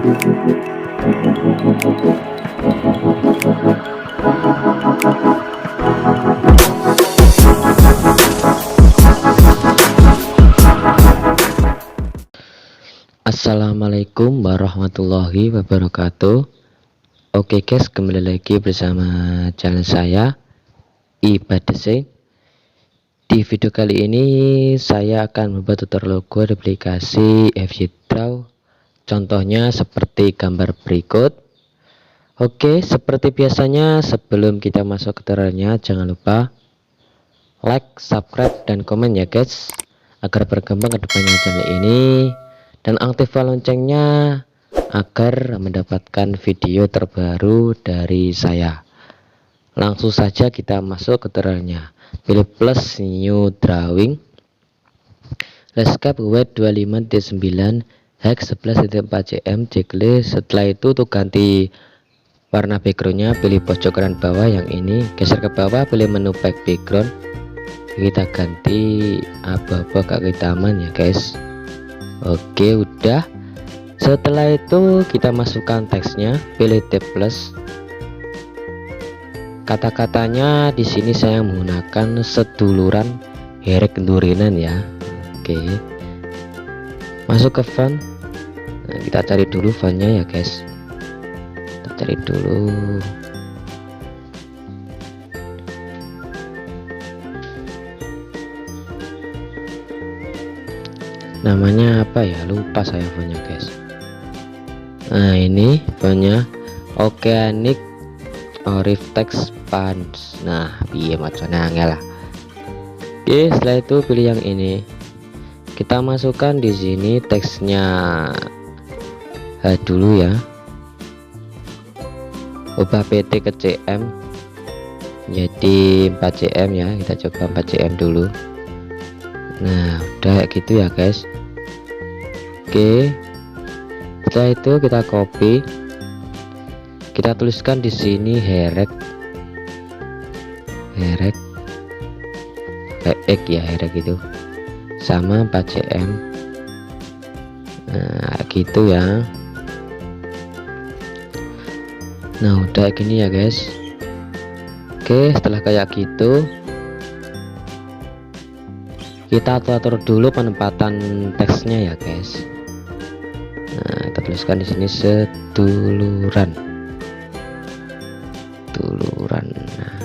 Assalamualaikum warahmatullahi wabarakatuh. Oke guys, kembali lagi bersama channel saya Ibadese. Di video kali ini saya akan membuat tutorial logo di aplikasi FY Draw. Contohnya seperti gambar berikut. Oke, seperti biasanya sebelum kita masuk ke tutorialnya, jangan lupa like, subscribe, dan komen ya guys, agar berkembang ke depannya channel ini, dan aktifkan loncengnya agar mendapatkan video terbaru dari saya. Langsung saja kita masuk ke tutorialnya. Pilih plus new drawing, landscape weight 25:9, hex 11.4 cm, checklist. Setelah itu tuh ganti warna backgroundnya, pilih pojok kanan bawah yang ini, geser ke bawah, pilih menu background, kita ganti abu-abu kehitaman ya guys. Oke, udah. Setelah itu kita masukkan teksnya, pilih tab plus. Kata-katanya di sini saya menggunakan seduluran herek durinan ya. Oke, masuk ke font. Nah, kita cari dulu fontnya ya guys. Kita cari dulu. Namanya apa ya, lupa saya fontnya guys. Nah, ini fontnya Organic Orif Text Fonts. Nah, piye macamnya angel lah. Oke, setelah itu pilih yang ini, kita masukkan di sini teksnya dulu ya, ubah PT ke cm jadi 4 cm ya, kita coba 4 cm dulu. Nah, udah gitu ya guys. Oke, setelah itu kita copy, kita tuliskan di sini herek ya, herek itu sama 4 cm. Nah, gitu ya. Nah, udah gini ya guys. Oke, setelah kayak gitu kita atur dulu penempatan teksnya ya guys. Nah, kita tuliskan di sini seduluran. Nah,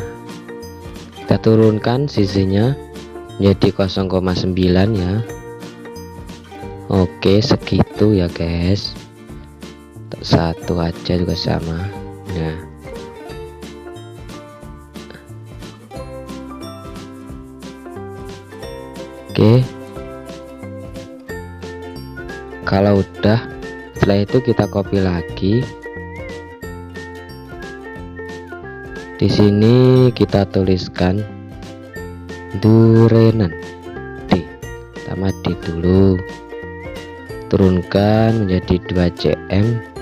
kita turunkan sisinya menjadi 0,9 ya. Oke, segitu ya guys. Satu aja juga sama. Nah, oke, kalau udah, setelah itu kita copy lagi. Di sini kita tuliskan durenan D, sama D dulu, turunkan menjadi 2 cm.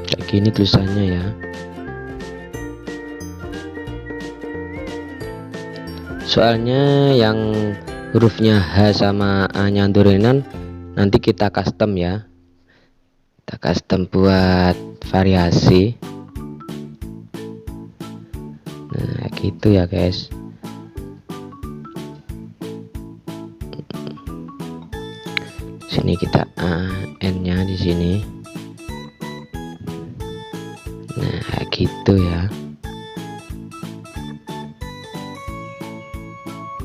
Kayak gini tulisannya ya. Soalnya yang hurufnya H sama A nya durenan nanti kita custom ya, kita custom buat variasi. Nah, gitu ya guys. Sini kita A, N nya di sini. Nah, gitu ya.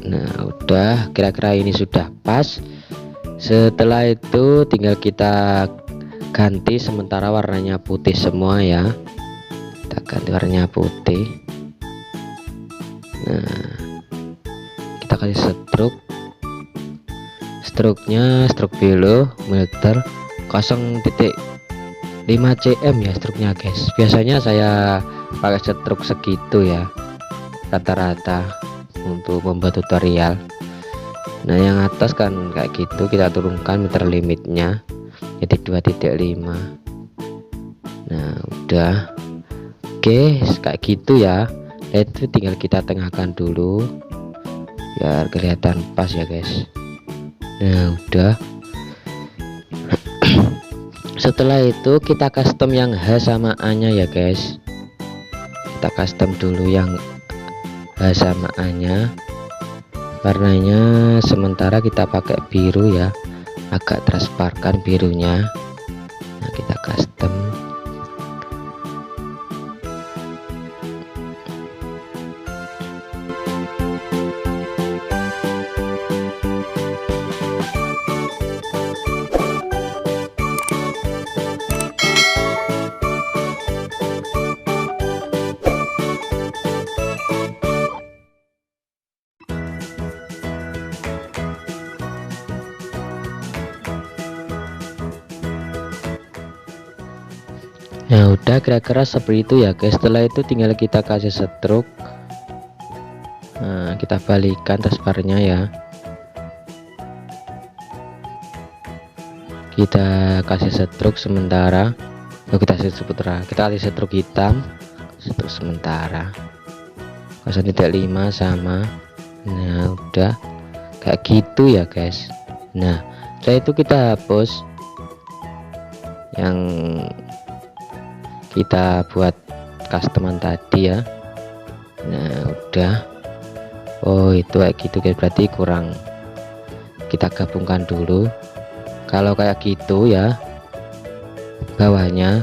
Nah, udah, kira-kira ini sudah pas. Setelah itu tinggal kita ganti sementara warnanya putih semua ya. Kita ganti warnanya putih. Nah, kita kasih struknya stroke below meter 0,5 cm ya struknya guys. Biasanya saya pakai stroke segitu ya rata-rata untuk membuat tutorial. Nah, yang atas kan kayak gitu, kita turunkan meter limitnya jadi 2,5. Nah, udah. Oke, kayak gitu ya. Itu tinggal kita tengahkan dulu biar kelihatan pas ya guys. Nah udah. Setelah itu kita custom yang H sama A nya ya guys. Kita custom dulu yang H sama A nya. Warnanya sementara kita pakai biru ya, agak transparan birunya. Nah kita custom. Nah udah kira-kira seperti itu ya guys. Setelah itu tinggal kita kasih stroke. Nah kita balikan taskbarnya ya, kita kasih stroke sementara. Kita kasih stroke hitam, stroke sementara 0.5 sama. Nah udah kayak gitu ya guys. Nah setelah itu kita hapus yang kita buat customan tadi ya. Nah udah, oh itu kayak gitu guys, berarti kurang. Kita gabungkan dulu. Kalau kayak gitu ya, bawahnya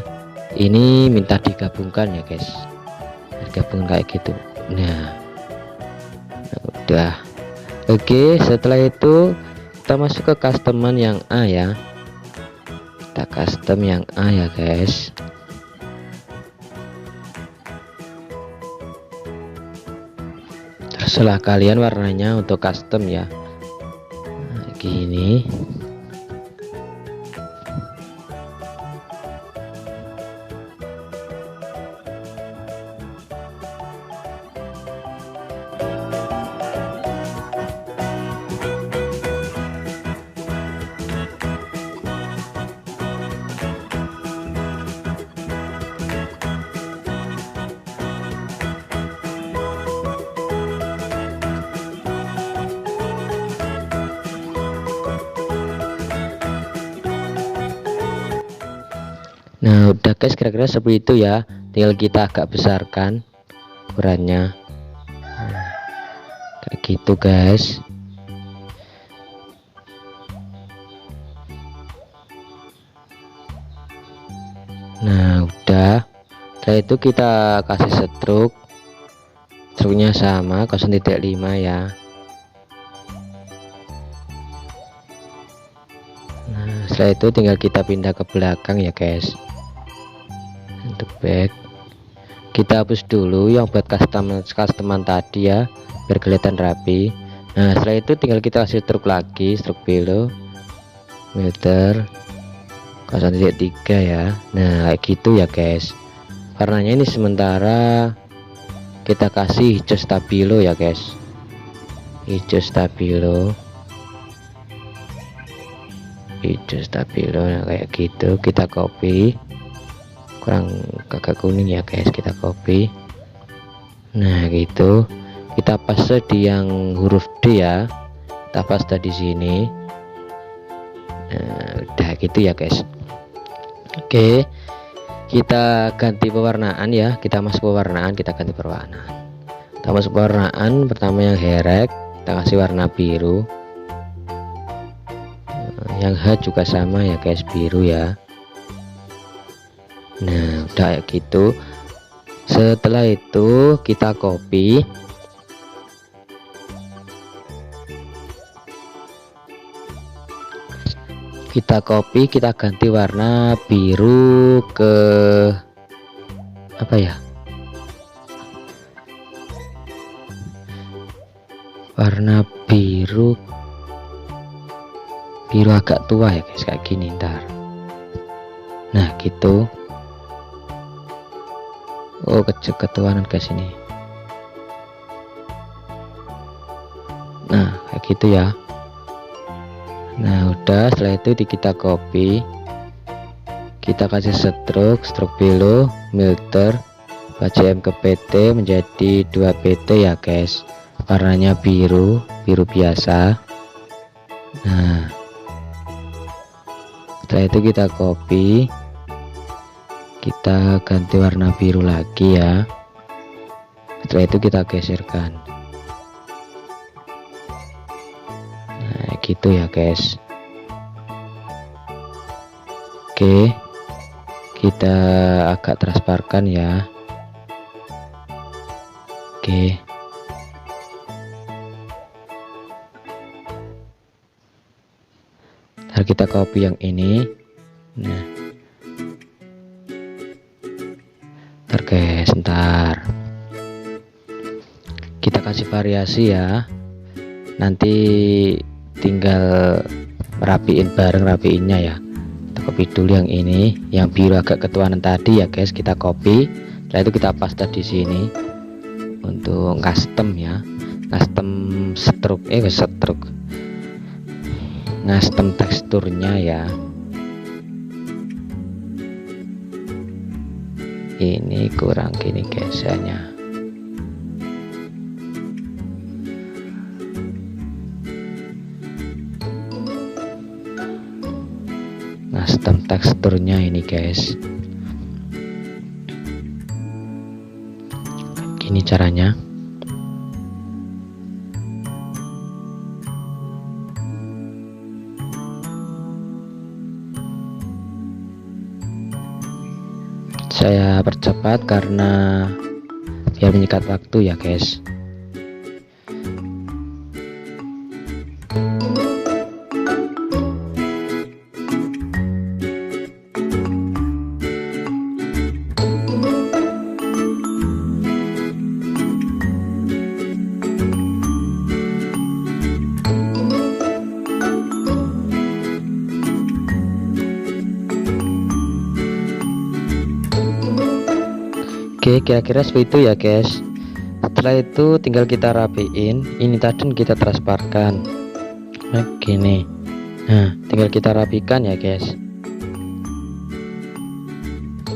ini minta digabungkan ya guys, digabung kayak gitu. Nah udah. Oke, setelah itu kita masuk ke customan yang A ya. Kita custom yang A ya guys. Terserah kalian warnanya untuk custom ya. Nah, gini. Nah udah guys, kira-kira seperti itu ya. Tinggal kita agak besarkan ukurannya. Nah, kayak gitu guys. Nah udah. Setelah itu kita kasih stroke nya sama 0.5 ya. Nah setelah itu tinggal kita pindah ke belakang ya guys. Untuk back kita hapus dulu yang buat customan tadi ya, biar kelihatan rapi. Nah setelah itu tinggal kita kasih stroke lagi, stroke below meter 0.3 ya. Nah kayak gitu ya guys. Warnanya ini sementara kita kasih hijau stabilo ya guys, hijau stabilo. Nah kayak gitu kita copy, kurang agak kuning ya guys, kita copy. Nah gitu kita paste di yang huruf D ya, kita paste di sini. Nah udah gitu ya guys. Oke, kita ganti pewarnaan ya, kita masuk pewarnaan, kita ganti pewarnaan. Kita masuk pewarnaan pertama yang herek, kita kasih warna biru. Yang H juga sama ya guys, biru ya. Nah udah kayak gitu. Setelah itu kita copy, kita ganti warna biru ke apa ya, warna biru agak tua ya guys, kayak gini ntar. Nah gitu. Oh ketuanan guys ini. Nah kayak gitu ya. Nah udah, setelah itu kita copy, kita kasih stroke below meter PCM ke PT menjadi 2 PT ya guys, warnanya biru biasa. Nah, setelah itu kita copy, kita ganti warna biru lagi ya. Setelah itu kita geserkan. Nah gitu ya guys. Oke, kita agak transparan ya. Oke, ntar kita copy yang ini. Nah, ntar guys, ntar kita kasih variasi ya, nanti tinggal rapiin bareng rapiinnya ya. Kita copy dulu yang ini, yang biru agak ketuanan tadi ya guys, kita copy. Setelah itu kita paste di sini untuk custom ya, custom stroke custom teksturnya ya. Ini kurang gini gesernya. Custom teksturnya ini guys. Gini caranya. Saya percepat karena biar menyikat waktu ya guys. Oke, kira-kira seperti itu ya guys. Setelah itu tinggal kita rapiin. Ini tadi kita transparan begini. Nah, tinggal kita rapikan ya guys.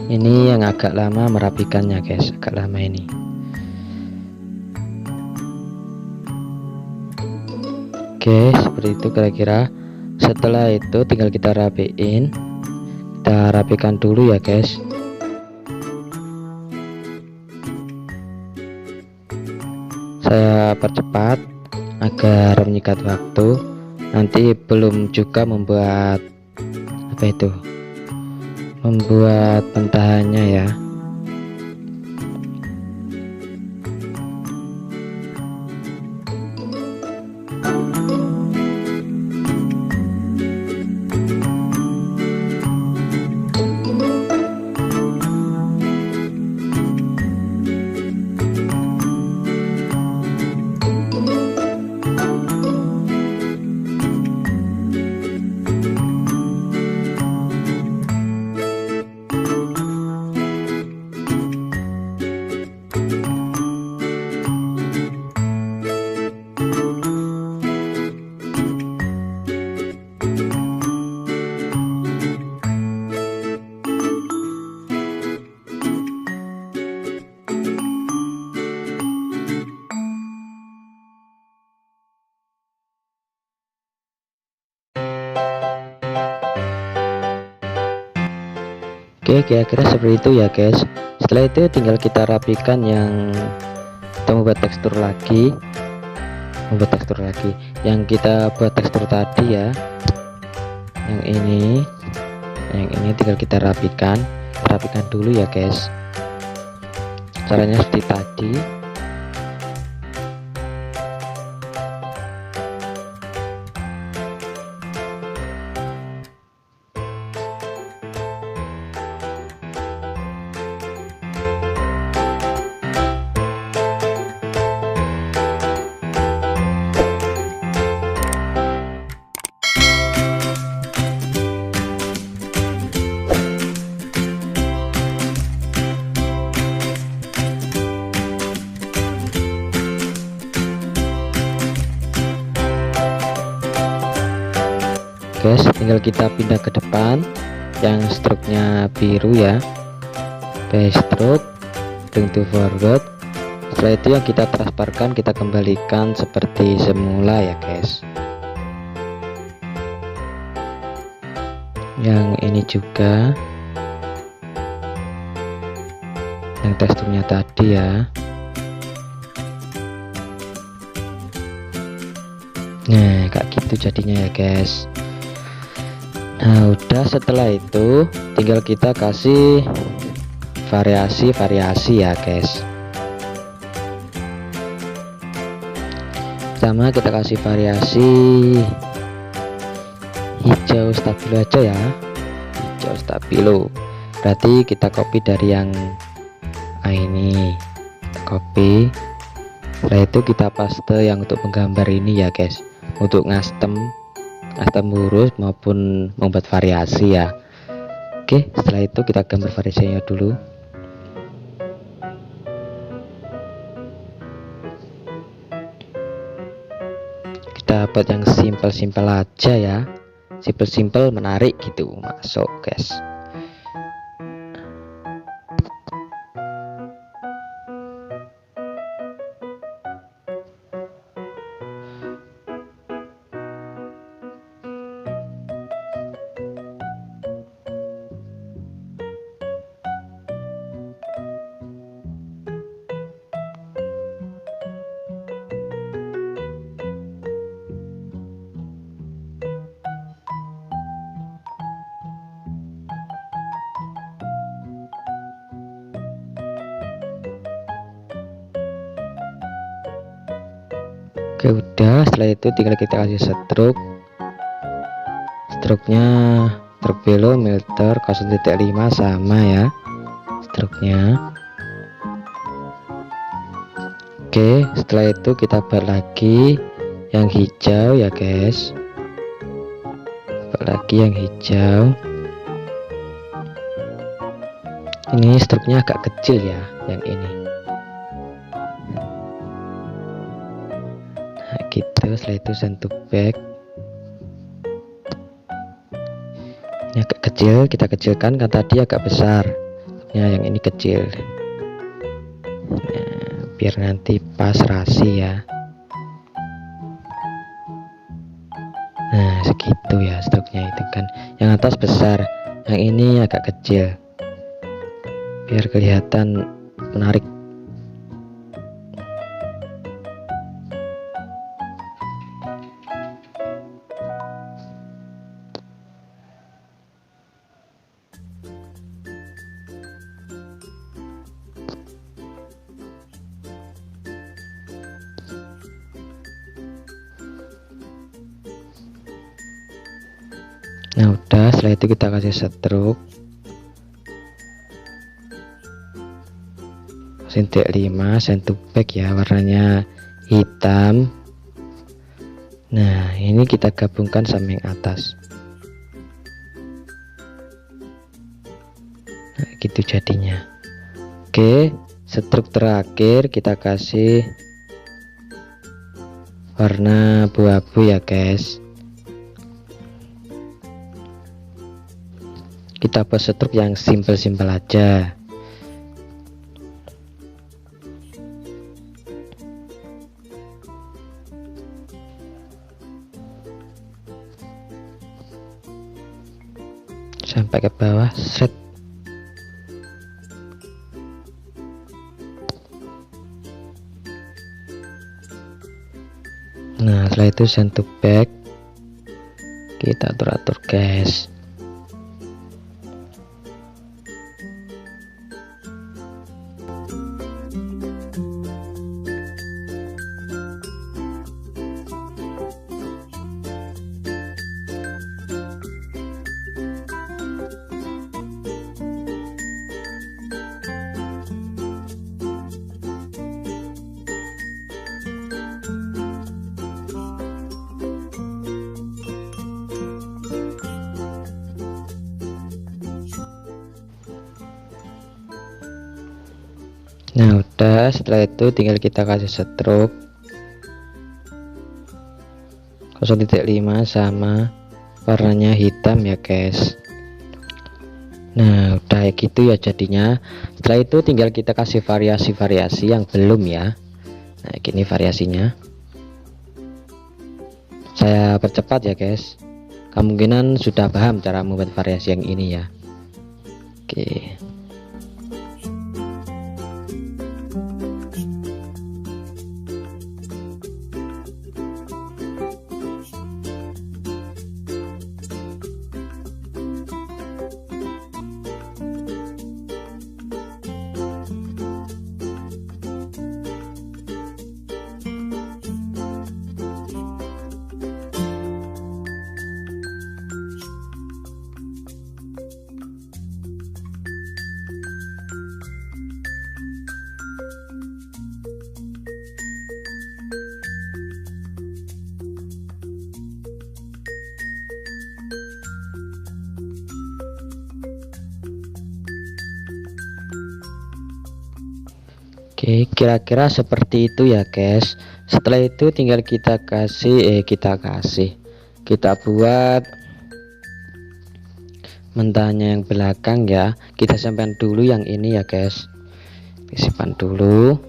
Ini yang agak lama merapikannya guys, agak lama ini. Oke, seperti itu kira-kira. Setelah itu tinggal kita rapiin. Kita rapikan dulu ya guys. Saya percepat agar menyikat waktu. Nanti belum juga membuat membuat pentahannya ya. Oke, kira-kira seperti itu ya guys. Setelah itu tinggal kita rapikan yang kita membuat tekstur lagi, yang kita buat tekstur tadi ya. Yang ini tinggal kita rapikan dulu ya guys. Caranya seperti tadi. Guys, tinggal kita pindah ke depan yang struknya biru ya. Oke, stroke bring to forward. Setelah itu yang kita transferkan kita kembalikan seperti semula ya guys. Yang ini juga yang teksturnya tadi ya. Nah kayak gitu jadinya ya guys. Nah udah, setelah itu tinggal kita kasih variasi ya guys. Pertama kita kasih variasi hijau stabilo aja ya, hijau stabilo. Berarti kita copy dari yang ini, kita copy. Setelah itu kita paste yang untuk menggambar ini ya guys, untuk custom huruf maupun membuat variasi ya. Oke, setelah itu kita gambar variasinya dulu. Kita buat yang simple aja ya, simple menarik gitu, masuk guys. Oke udah, setelah itu tinggal kita kasih stroke. Stroke-nya stroke below meter 0.5 sama ya stroke-nya. Oke, setelah itu kita buat lagi yang hijau ya guys, buat lagi yang hijau. Ini stroke-nya agak kecil ya yang ini. Nah gitu, setelah itu send to back. Ini agak kecil, kita kecilkan, kan tadi agak besar ya, yang ini kecil. Nah, biar nanti pas rasi ya. Nah segitu ya stoknya itu kan, yang atas besar, yang ini agak kecil biar kelihatan menarik. Nah udah, setelah itu kita kasih stroke 0.5 send to back ya, warnanya hitam. Nah ini kita gabungkan sama yang atas. Nah gitu jadinya. Oke, stroke terakhir kita kasih warna abu-abu ya guys. Kita buat stroke yang simple aja. Sampai ke bawah, set. Nah setelah itu send to back, kita atur guys. Nah udah, setelah itu tinggal kita kasih stroke 0.5 sama warnanya hitam ya guys. Nah udah gitu ya jadinya. Setelah itu tinggal kita kasih variasi-variasi yang belum ya. Nah gini variasinya, saya percepat ya guys, kemungkinan sudah paham cara membuat variasi yang ini ya. Oke. Oke, kira-kira seperti itu ya guys. Setelah itu tinggal kita kita buat mentahnya yang belakang ya. Kita simpan dulu yang ini ya guys. Simpan dulu.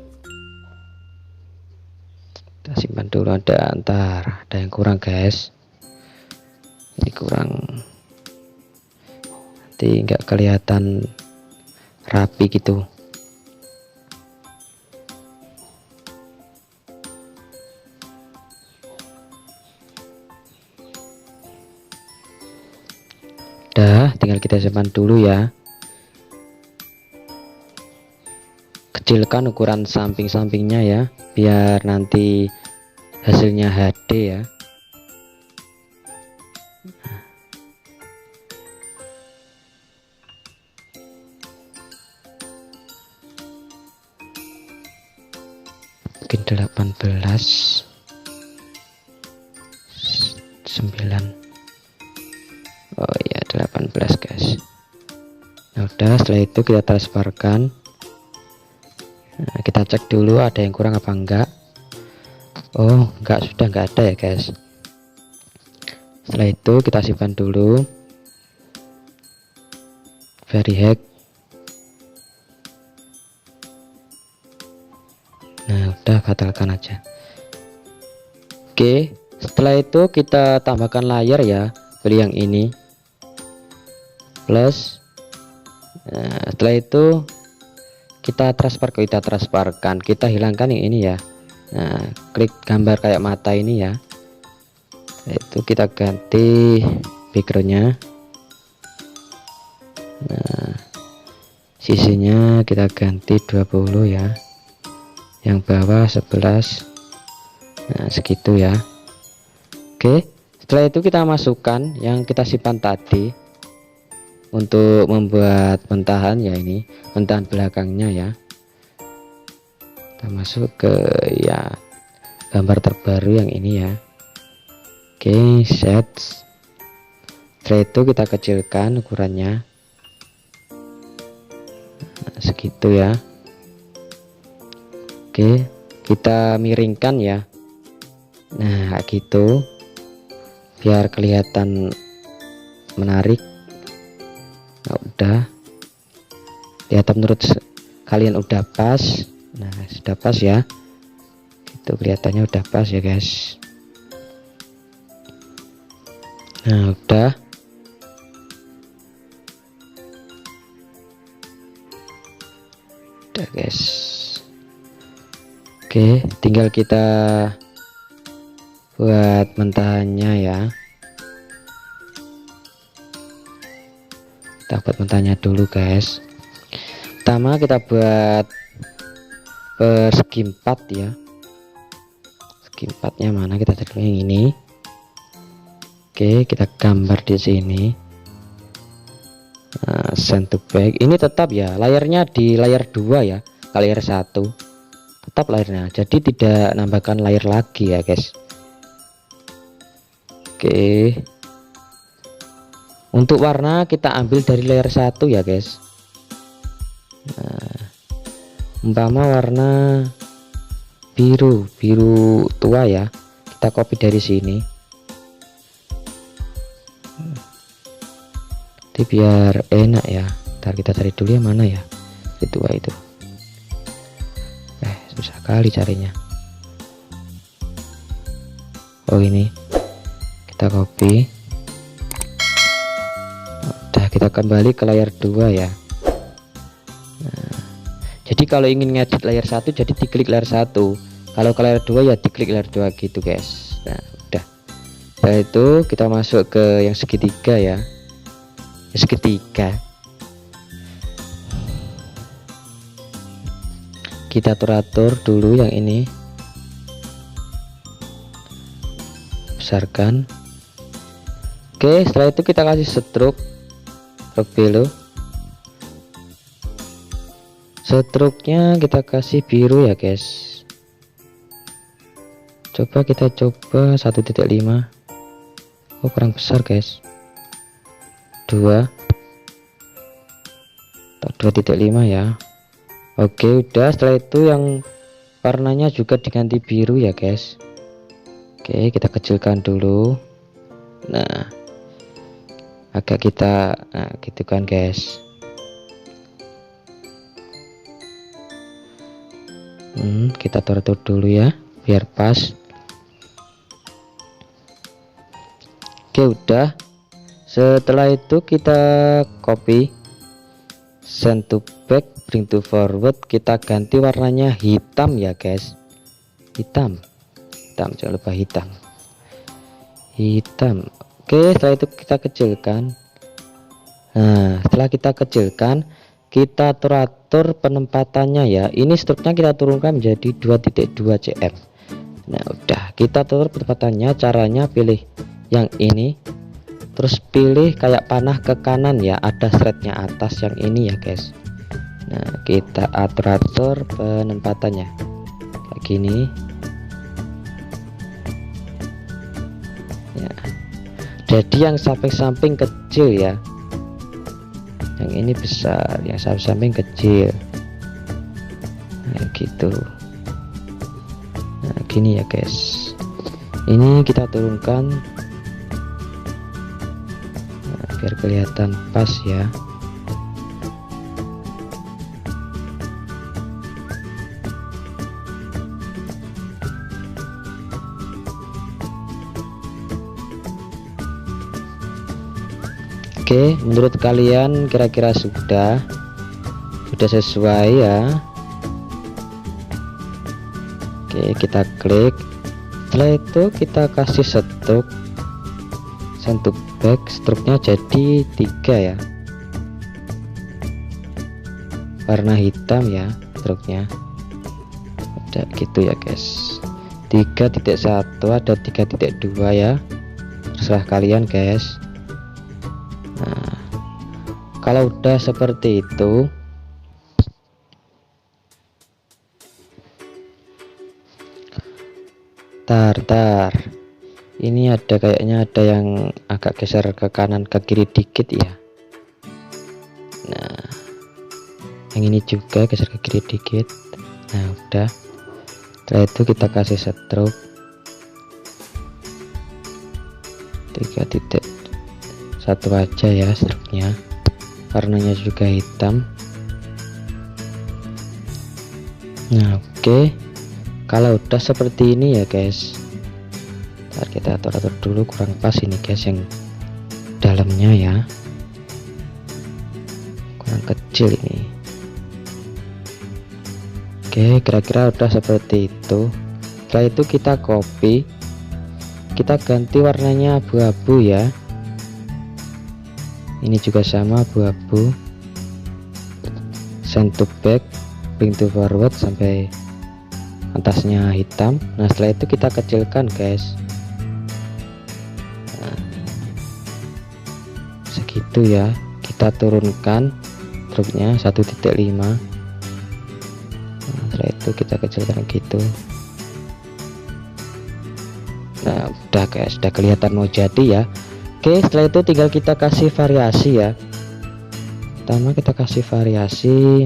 Kita simpan dulu, ada yang kurang guys. Ini kurang. Nanti nggak kelihatan rapi gitu. Udah, tinggal kita simpan dulu ya. Kecilkan ukuran samping-sampingnya ya, biar nanti hasilnya HD ya. Mungkin 18 9. Oh ya 18 guys. Nah udah, setelah itu kita transferkan. Nah, kita cek dulu ada yang kurang apa enggak. Oh enggak, sudah enggak ada ya guys. Setelah itu kita simpan dulu, very hack. Nah udah, batalkan aja. Oke, setelah itu kita tambahkan layer ya, beli yang ini plus. Nah, setelah itu kita transferkan, kita hilangkan yang ini ya. Nah klik gambar kayak mata ini ya, itu kita ganti backgroundnya. Nah sisinya kita ganti 20 ya, yang bawah 11. Nah segitu ya. Oke, setelah itu kita masukkan yang kita simpan tadi untuk membuat mentahan ya, ini mentahan belakangnya ya. Kita masuk ke ya gambar terbaru yang ini ya. Oke, set. Setelah itu kita kecilkan ukurannya. Nah, segitu ya. Oke, kita miringkan ya. Nah gitu, biar kelihatan menarik. Nah, udah kelihatan, menurut kalian udah pas. Nah sudah pas ya, itu kelihatannya udah pas ya guys. Nah udah, guys. Oke, tinggal kita buat mentahannya ya. Kita buat mentahannya dulu guys. Pertama kita buat persegi 4 ya. Segi 4-nya mana, kita cek dulu yang ini. Oke, kita gambar di sini. Nah, send to back. Ini tetap ya, layarnya di layar 2 ya, ke layar 1. Tetap layarnya, jadi tidak nambahkan layar lagi ya guys. Oke, untuk warna kita ambil dari layar 1 ya guys. Nah, umpama warna biru tua ya, kita copy dari sini. Jadi biar enak ya. Ntar kita cari dulu yang mana ya, itu itu susah kali carinya. Oh ini, kita copy. Udah, kita kembali ke layar 2 ya. Nah, jadi kalau ingin ngedit layar 1 jadi diklik layar 1, kalau ke layar 2 ya diklik layar 2 gitu guys. Nah udah, setelah itu kita masuk ke yang segitiga ya, segitiga. Kita atur dulu yang ini, besarkan. Oke, setelah itu kita kasih stroke below. Stroke-nya kita kasih biru ya guys. Kita coba 1.5. Oh kurang besar guys. 2 atau 2.5 ya. Oke, udah. Setelah itu yang warnanya juga diganti biru ya guys. Oke, kita kecilkan dulu. Nah, agak kita gitu kan guys. Kita atur dulu ya biar pas. Oke, udah. Setelah itu kita copy, send to back, bring to forward. Kita ganti warnanya hitam ya guys. Hitam, jangan lupa hitam. Oke, setelah itu kita kecilkan. Nah, setelah kita kecilkan, kita atur penempatannya ya. Ini struknya kita turunkan menjadi 2.2 cm. Nah udah, kita atur penempatannya. Caranya pilih yang ini, terus pilih kayak panah ke kanan ya, ada threadnya atas yang ini ya guys. Nah kita atur penempatannya kayak gini ya. Jadi yang samping-samping kecil ya, yang ini besar, yang samping kecil. Nah gitu. Nah gini ya guys, ini kita turunkan biar kelihatan pas ya. Oke, menurut kalian kira-kira sudah sesuai ya. Oke, kita klik. Setelah itu kita kasih stroke, send to back. Struknya jadi 3 ya, warna hitam ya struknya. Udah gitu ya guys. 3.1 ada 3.2 ya, terserah kalian guys. Nah kalau udah seperti itu, tar ini ada kayaknya ada yang agak geser ke kanan ke kiri dikit ya. Nah yang ini juga geser ke kiri dikit. Nah udah, setelah itu kita kasih stroke 3.1 aja ya struknya, warnanya juga hitam. Nah oke, kalau udah seperti ini ya guys, ntar kita atur dulu, kurang pas ini guys yang dalamnya ya, kurang kecil ini. Oke, kira-kira udah seperti itu. Setelah itu kita copy, kita ganti warnanya abu-abu ya. Ini juga sama abu-abu, send to back, bring to forward sampai atasnya hitam. Nah setelah itu kita kecilkan guys. Nah, segitu ya, kita turunkan struknya 1.5. Nah, setelah itu kita kecilkan gitu. Nah udah guys, udah kelihatan mau jadi ya. Oke, setelah itu tinggal kita kasih variasi ya. Pertama kita kasih variasi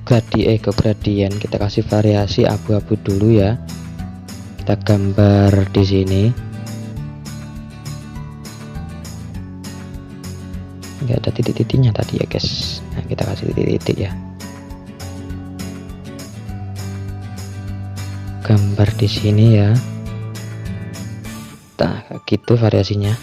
gradien, kita kasih variasi abu-abu dulu ya. kita gambar di sini. Nggak ada titik-titiknya tadi ya guys. Nah, kita kasih titik-titik ya. Gambar di sini ya. Nah, gitu variasinya.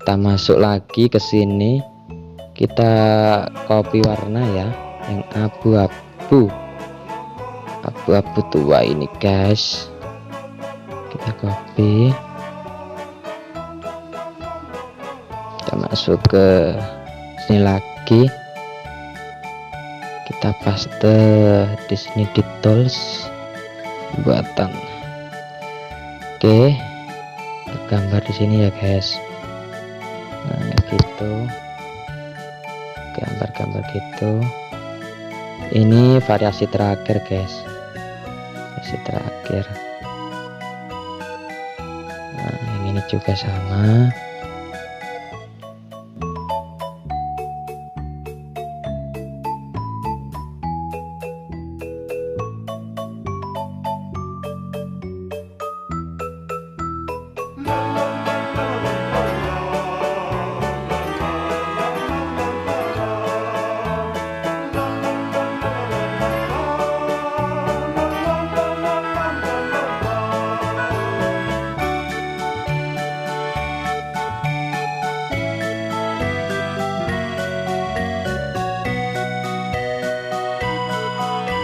Kita masuk lagi ke sini, kita copy warna ya, yang abu-abu tua ini guys. Kita copy, kita masuk ke sini lagi, kita paste di sini di tools buatan. Oke, kita gambar di sini ya guys. Nah gitu, gambar-gambar gitu. Ini variasi terakhir guys, variasi terakhir. Nah yang ini juga sama.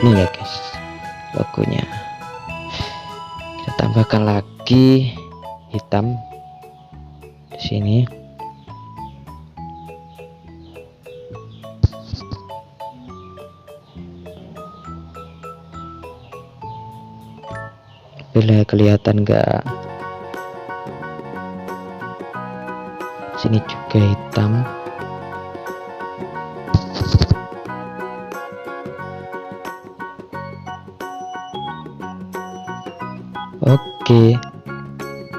Ini ya guys logonya. Kita tambahkan lagi hitam di sini. Bila kelihatan enggak, sini juga hitam. Oke,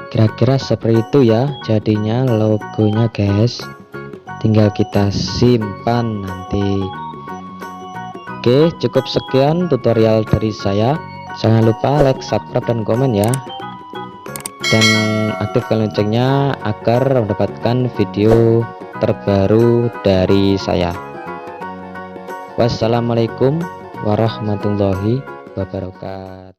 kira-kira seperti itu ya jadinya logonya guys. Tinggal kita simpan nanti. Oke, cukup sekian tutorial dari saya. Jangan lupa like, subscribe, dan komen ya, dan aktifkan loncengnya agar mendapatkan video terbaru dari saya. Wassalamualaikum warahmatullahi wabarakatuh.